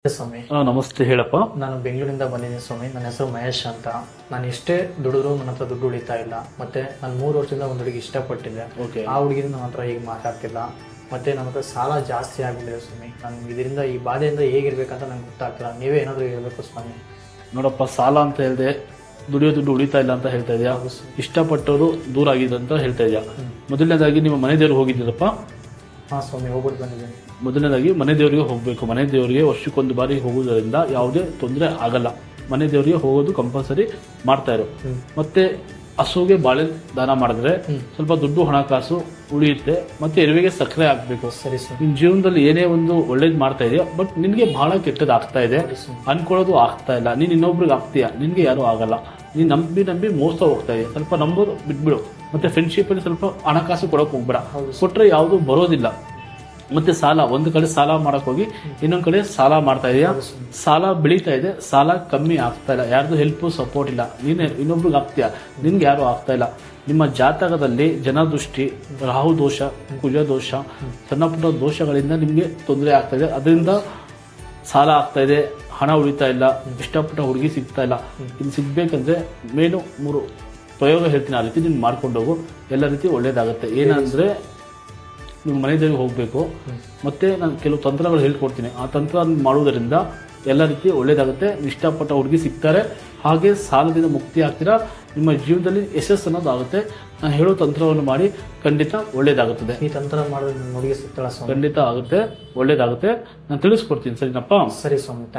ಸ್ವಾಮಿ, ನಮಸ್ತೆ, ಹೇಳಪ್ಪ. ನಾನು ಬೆಂಗಳೂರಿಂದ ಬಂದಿದ್ದೀನಿ ಸ್ವಾಮಿ. ನನ್ನ ಹೆಸರು ಮಹೇಶ್ ಅಂತ. ನಾನು ಎಷ್ಟೇ ದುಡಿದ್ರು ನನ್ನ ಹತ್ರ ದುಡ್ಡು ಉಳಿತಾ ಇಲ್ಲ. ಮತ್ತೆ ನಾನು 3 ವರ್ಷದಿಂದ ಒಂದು ಹುಡುಗಿ ಇಷ್ಟಪಟ್ಟಿದ್ದೆ. ಆ ಹುಡುಗಿ ನನ್ನ ಹತ್ರ ಈಗ ಮಾತಾಡ್ತಿಲ್ಲ. ಮತ್ತೆ ನನ್ನ ಹತ್ರ ಸಾಲ ಜಾಸ್ತಿ ಆಗಿಬಿಟ್ಟಿದೆ ಸ್ವಾಮಿ. ನಾನು ಇದರಿಂದ ಈ ಬಾಧೆಯಿಂದ ಹೇಗಿರ್ಬೇಕಂತ ನಂಗೆ ಗೊತ್ತಾಗ್ತಿಲ್ಲ. ನೀವೇ ಏನಾದರೂ ಹೇಳ್ಬೇಕು ಸ್ವಾಮಿ. ನೋಡಪ್ಪ, ಸಾಲ ಅಂತ ಹೇಳಿದೆ, ದುಡಿಯೋ ದುಡ್ಡು ಉಳಿತಾ ಇಲ್ಲ ಅಂತ ಹೇಳ್ತಾ ಇದೆಯಾ? ಇಷ್ಟಪಟ್ಟವರು ದೂರ ಆಗಿದೆ ಅಂತ ಹೇಳ್ತಾ ಇದೆಯಾ? ಮೊದಲನೇದಾಗಿ ನಿಮ್ಮ ಮನೆ ದೇವ್ರಿಗೆ ಹೋಗಿದ್ದೀರಪ್ಪ? ಹಾಂ ಸ್ವಾಮಿ, ಹೋಗ್ಬಿಟ್ಟು ಬಂದಿದ್ದೀನಿ. ಮೊದಲನೇದಾಗಿ ಮನೆ ದೇವರಿಗೆ ಹೋಗಬೇಕು. ಮನೆ ದೇವರಿಗೆ ವರ್ಷಕ್ಕೊಂದು ಬಾರಿ ಹೋಗುವುದರಿಂದ ಯಾವುದೇ ತೊಂದರೆ ಆಗಲ್ಲ. ಮನೆ ದೇವರಿಗೆ ಹೋಗೋದು ಕಂಪಲ್ಸರಿ ಮಾಡ್ತಾ ಇರೋ. ಮತ್ತೆ ಹಸುಗೆ ಬಾಳೆ ದಾನ ಮಾಡಿದ್ರೆ ಸ್ವಲ್ಪ ದುಡ್ಡು ಹಣಕಾಸು ಉಳಿಯುತ್ತೆ. ಮತ್ತೆ ಎರುವೆಗೆ ಸಕ್ಕರೆ ಹಾಕ್ಬೇಕು. ಸರಿ ಸರ್. ನಿನ್ ಜೀವನದಲ್ಲಿ ಏನೇ ಒಂದು ಒಳ್ಳೇದು ಮಾಡ್ತಾ ಇದೆಯಾ, ಬಟ್ ನಿನ್ಗೆ ಬಹಳ ಕೆಟ್ಟದ್ದು ಆಗ್ತಾ ಇದೆ. ಅನ್ಕೊಳ್ಳೋದು ಆಗ್ತಾ ಇಲ್ಲ. ನೀನ್ ಇನ್ನೊಬ್ರಿಗೆ ಆಗ್ತೀಯ, ನಿನ್ಗೆ ಯಾರು ಆಗಲ್ಲ. ನೀನ್ ನಂಬಿ ಮೋಸ ಹೋಗ್ತಾ ಇದೆಯಾ. ಸ್ವಲ್ಪ ನಂಬೋದು ಬಿಟ್ಬಿಡು. ಮತ್ತೆ ಫ್ರೆಂಡ್ಶಿಪ್ ಅಲ್ಲಿ ಸ್ವಲ್ಪ ಹಣಕಾಸು ಕೊಡಕ್ ಹೋಗ್ಬೇಡ. ಕೊಟ್ರೆ ಯಾವುದು ಬರೋದಿಲ್ಲ. ಮತ್ತೆ ಸಾಲ, ಒಂದು ಕಡೆ ಸಾಲ ಮಾಡಕ್ ಹೋಗಿ ಇನ್ನೊಂದ್ ಕಡೆ ಸಾಲ ಮಾಡ್ತಾ ಇದೆಯಾ. ಸಾಲ ಬೆಳೀತಾ ಇದೆ, ಸಾಲ ಕಮ್ಮಿ ಆಗ್ತಾ ಇಲ್ಲ. ಯಾರ್ದು ಹೆಲ್ಪ್ ಸಪೋರ್ಟ್ ಇಲ್ಲ. ನೀನ್ ಇನ್ನೊಬ್ರಿಗೆ ಆಗ್ತೀಯ, ನಿನ್ಗೆ ಯಾರು ಆಗ್ತಾ ಇಲ್ಲ. ನಿಮ್ಮ ಜಾತಕದಲ್ಲಿ ಜನದೃಷ್ಟಿ, ರಾಹು ದೋಷ, ಕುಜ ದೋಷ, ಸಣ್ಣ ಪುಟ್ಟ ದೋಷಗಳಿಂದ ನಿಮ್ಗೆ ತೊಂದರೆ ಆಗ್ತಾ ಇದೆ. ಅದರಿಂದ ಸಾಲ ಆಗ್ತಾ ಇದೆ, ಹಣ ಉಳಿತಾ ಇಲ್ಲ, ಇಷ್ಟಪಟ್ಟ ಹುಡುಗಿ ಸಿಗ್ತಾ ಇಲ್ಲ. ಇದು ಸಿಗ್ಬೇಕಂದ್ರೆ ಮೇನು 3 ಪ್ರಯೋಗ ಹೇಳ್ತೀನಿ. ಆ ರೀತಿ ನೀನು ಮಾಡ್ಕೊಂಡು ಹೋಗು, ಎಲ್ಲ ರೀತಿ ಒಳ್ಳೇದಾಗುತ್ತೆ. ಏನಂದ್ರೆ ನೀವು ಮನೆ ದೇವರಿಗೆ ಹೋಗಬೇಕು. ಮತ್ತೆ ನಾನು ಕೆಲವು ತಂತ್ರಗಳು ಹೇಳ್ಕೊಡ್ತೀನಿ. ಆ ತಂತ್ರ ಮಾಡುವುದರಿಂದ ಎಲ್ಲ ರೀತಿ ಒಳ್ಳೇದಾಗುತ್ತೆ. ಇಷ್ಟಪಟ್ಟ ಹುಡುಗಿ ಸಿಗ್ತಾರೆ, ಹಾಗೆ ಸಾಲದಿಂದ ಮುಕ್ತಿ ಆಗ್ತೀರಾ. ನಿಮ್ಮ ಜೀವನದಲ್ಲಿ ಯಶಸ್ಸು ಅನ್ನೋದು ಆಗುತ್ತೆ. ನಾನು ಹೇಳೋ ತಂತ್ರವನ್ನು ಮಾಡಿ, ಖಂಡಿತ ಒಳ್ಳೇದಾಗುತ್ತದೆ. ಈ ತಂತ್ರ ಮಾಡಿದ್ರೆ ನನ್ನ ಹುಡುಗಿ ಸಿಗ್ತಾಳ ಸ್ವಾಮಿ? ಖಂಡಿತ ಆಗುತ್ತೆ, ಒಳ್ಳೇದಾಗುತ್ತೆ. ನಾನು ತಿಳಿಸ್ಕೊಡ್ತೀನಿ. ಸರಿನಪ್ಪ? ಸರಿ ಸ್ವಾಮಿ, ಥ್ಯಾಂಕ್ ಯು.